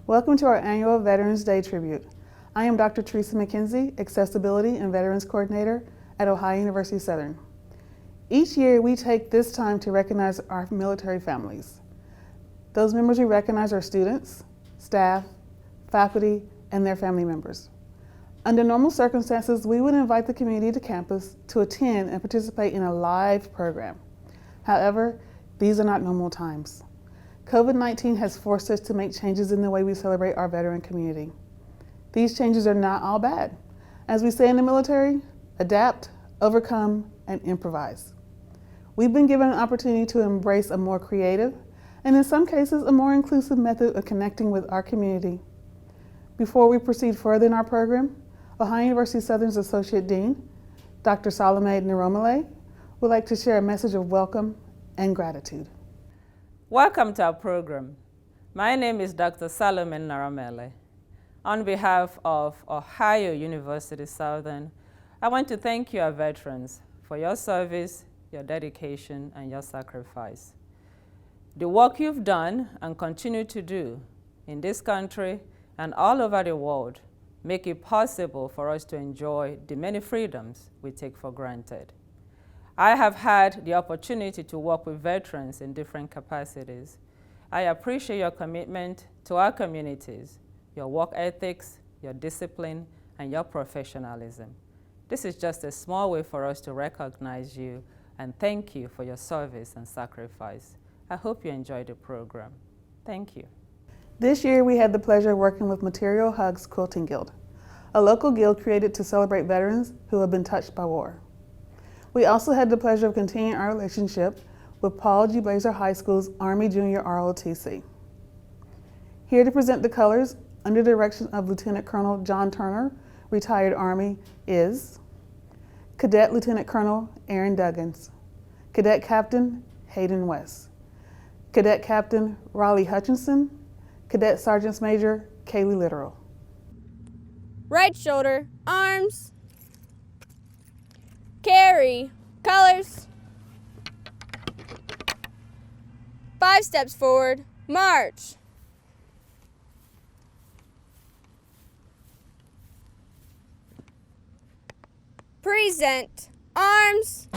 Welcome to our annual Veterans Day Tribute. I am Dr. Teresa McKenzie, Accessibility and Veterans Coordinator at Ohio University Southern. Each year, we take this time to recognize our military families. Those members we recognize are students, staff, faculty, and their family members. Under normal circumstances, we would invite the community to campus to attend and participate in a live program. However, these are not normal times. COVID-19 has forced us to make changes in the way we celebrate our veteran community. These changes are not all bad. As we say in the military, adapt, overcome, and improvise. We've been given an opportunity to embrace a more creative, and in some cases, a more inclusive method of connecting with our community. Before we proceed further in our program, Ohio University Southern's Associate Dean, Dr. Salome Niromale, would like to share a message of welcome and gratitude. Welcome to our program. My name is Dr. Salome Niromale. On behalf of Ohio University Southern, I want to thank you, our veterans, for your service, your dedication, and your sacrifice. The work you've done and continue to do in this country and all over the world make it possible for us to enjoy the many freedoms we take for granted. I have had the opportunity to work with veterans in different capacities. I appreciate your commitment to our communities, your work ethics, your discipline, and your professionalism. This is just a small way for us to recognize you and thank you for your service and sacrifice. I hope you enjoyed the program. Thank you. This year, we had the pleasure of working with Material Hugs Quilting Guild, a local guild created to celebrate veterans who have been touched by war. We also had the pleasure of continuing our relationship with Paul G. Blazer High School's Army Junior ROTC. Here to present the colors under the direction of Lieutenant Colonel John Turner, retired Army, is Cadet Lieutenant Colonel Aaron Duggins, Cadet Captain Hayden West, Cadet Captain Raleigh Hutchinson, Cadet Sergeant Major Kaylee Littoral. Right shoulder, arms, carry, colors. 5 steps forward, march. Present, arms.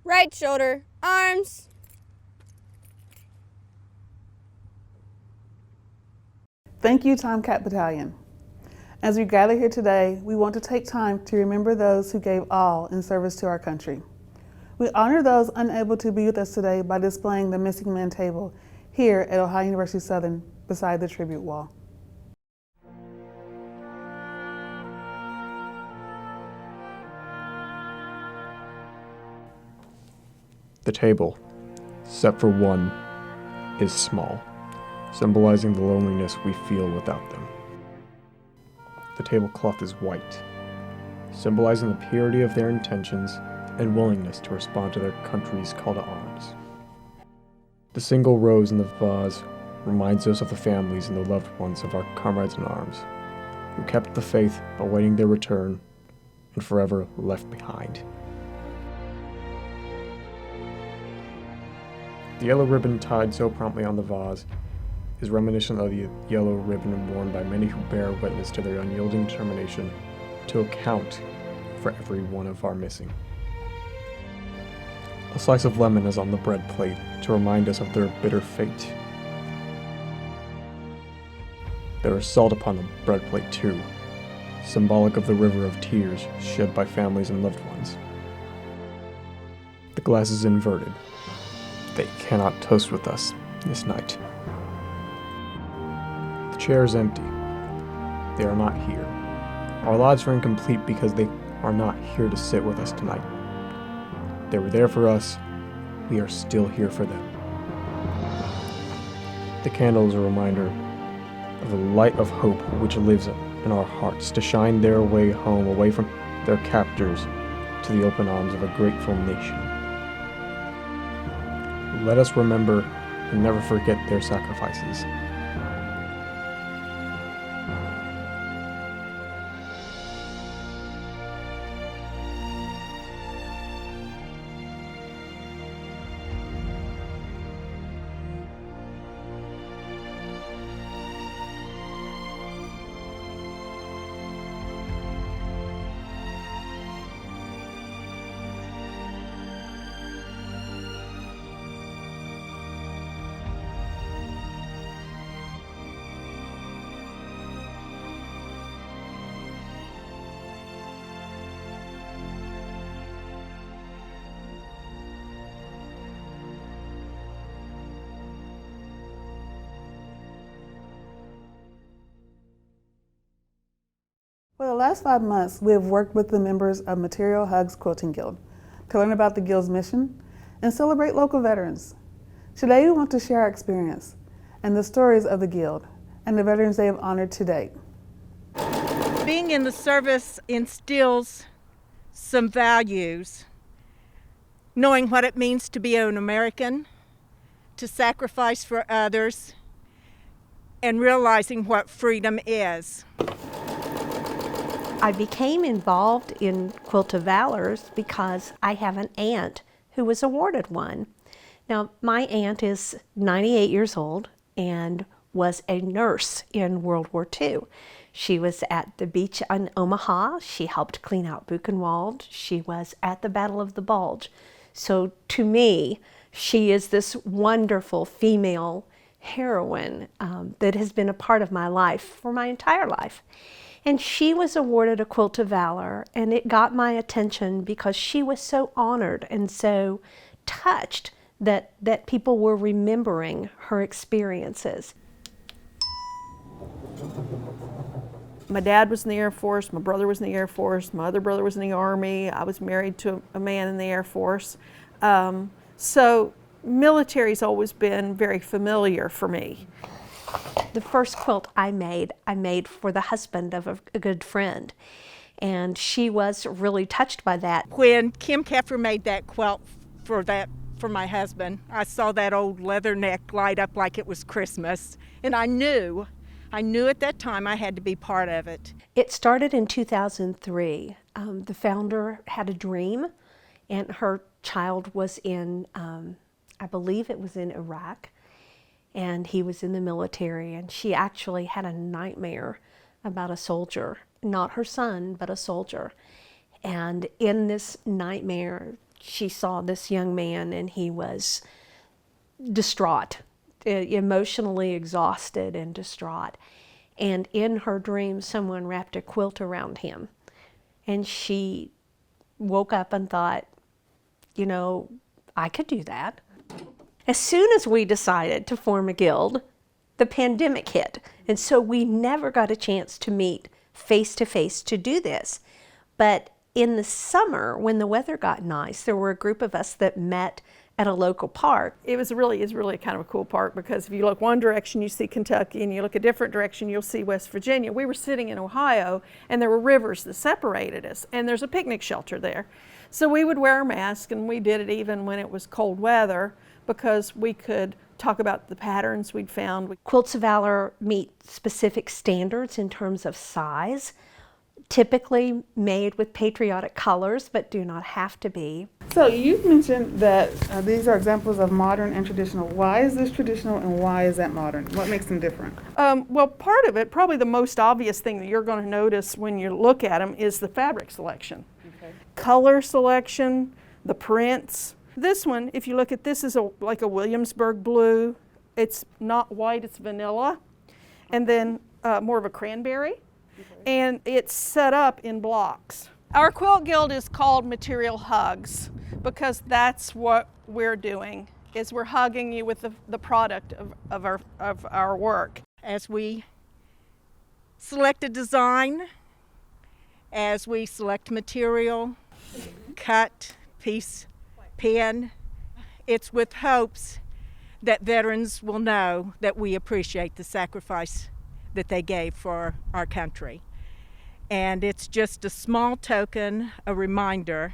Right shoulder, arms. Thank you, Tomcat Battalion. As we gather here today, we want to take time to remember those who gave all in service to our country. We honor those unable to be with us today by displaying the Missing Man table here at Ohio University Southern beside the tribute wall. The table, set for one, is small, symbolizing the loneliness we feel without them. The tablecloth is white, symbolizing the purity of their intentions and willingness to respond to their country's call to arms. The single rose in the vase reminds us of the families and the loved ones of our comrades in arms, who kept the faith awaiting their return and forever left behind. The yellow ribbon tied so promptly on the vase is reminiscent of the yellow ribbon worn by many who bear witness to their unyielding determination to account for every one of our missing. A slice of lemon is on the bread plate to remind us of their bitter fate. There is salt upon the bread plate too, symbolic of the river of tears shed by families and loved ones. The glass is inverted. They cannot toast with us this night. The chair is empty. They are not here. Our lives are incomplete because they are not here to sit with us tonight. They were there for us. We are still here for them. The candle is a reminder of the light of hope which lives in our hearts to shine their way home, away from their captors, to the open arms of a grateful nation. Let us remember and never forget their sacrifices. For the last 5 months, we have worked with the members of Material Hugs Quilting Guild to learn about the Guild's mission and celebrate local veterans. Today, we want to share our experience and the stories of the Guild and the veterans they have honored to date. Being in the service instills some values, knowing what it means to be an American, to sacrifice for others, and realizing what freedom is. I became involved in Quilt of Valors because I have an aunt who was awarded one. Now, my aunt is 98 years old and was a nurse in World War II. She was at the beach in Omaha. She helped clean out Buchenwald. She was at the Battle of the Bulge. So to me, she is this wonderful female heroine that has been a part of my life for my entire life. And she was awarded a Quilt of Valor, and it got my attention because she was so honored and so touched that people were remembering her experiences. My dad was in the Air Force, my brother was in the Air Force, my other brother was in the Army, I was married to a man in the Air Force. So military's always been very familiar for me. The first quilt I made for the husband of a good friend, and she was really touched by that. When Kim Keffer made that quilt for my husband, I saw that old leather neck light up like it was Christmas, and I knew at that time I had to be part of it. It started in 2003. The founder had a dream, and her child was in, I believe it was in Iraq, and he was in the military, and she actually had a nightmare about a soldier, not her son, but a soldier. And in this nightmare, she saw this young man, and he was distraught, emotionally exhausted and distraught. And in her dream, someone wrapped a quilt around him. And she woke up and thought, you know, I could do that. As soon as we decided to form a guild, the pandemic hit. And so we never got a chance to meet face to face to do this. But in the summer, when the weather got nice, there were a group of us that met at a local park. It's really kind of a cool park, because if you look one direction, you see Kentucky, and you look a different direction, you'll see West Virginia. We were sitting in Ohio, and there were rivers that separated us, and there's a picnic shelter there. So we would wear a mask, and we did it even when it was cold weather, because we could talk about the patterns we'd found. Quilts of Valor meet specific standards in terms of size. typically made with patriotic colors, but do not have to be. So you've mentioned that these are examples of modern and traditional. Why is this traditional and why is that modern? What makes them different? Well, part of it, probably the most obvious thing that you're going to notice when you look at them is the fabric selection. Okay. Color selection, the prints. This one, if you look at this, is like a Williamsburg blue. It's not white, it's vanilla. And then more of a cranberry. And it's set up in blocks. Our quilt guild is called Material Hugs because that's what we're doing, is we're hugging you with the product of our work. As we select a design, as we select material, cut, piece, pen, it's with hopes that veterans will know that we appreciate the sacrifice that they gave for our country. And it's just a small token, a reminder,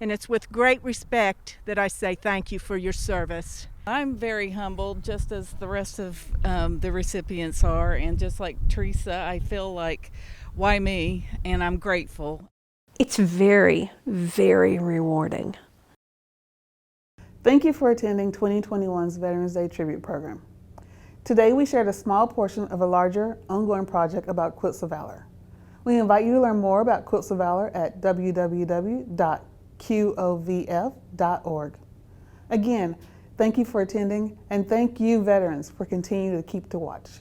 and it's with great respect that I say thank you for your service. I'm very humbled, just as the rest of the recipients are, and just like Teresa, I feel like, why me? And I'm grateful. It's very, very rewarding. Thank you for attending 2021's Veterans Day Tribute Program. Today we shared a small portion of a larger, ongoing project about Quilts of Valor. We invite you to learn more about Quilts of Valor at www.qovf.org. Again, thank you for attending, and thank you, veterans, for continuing to keep to watch.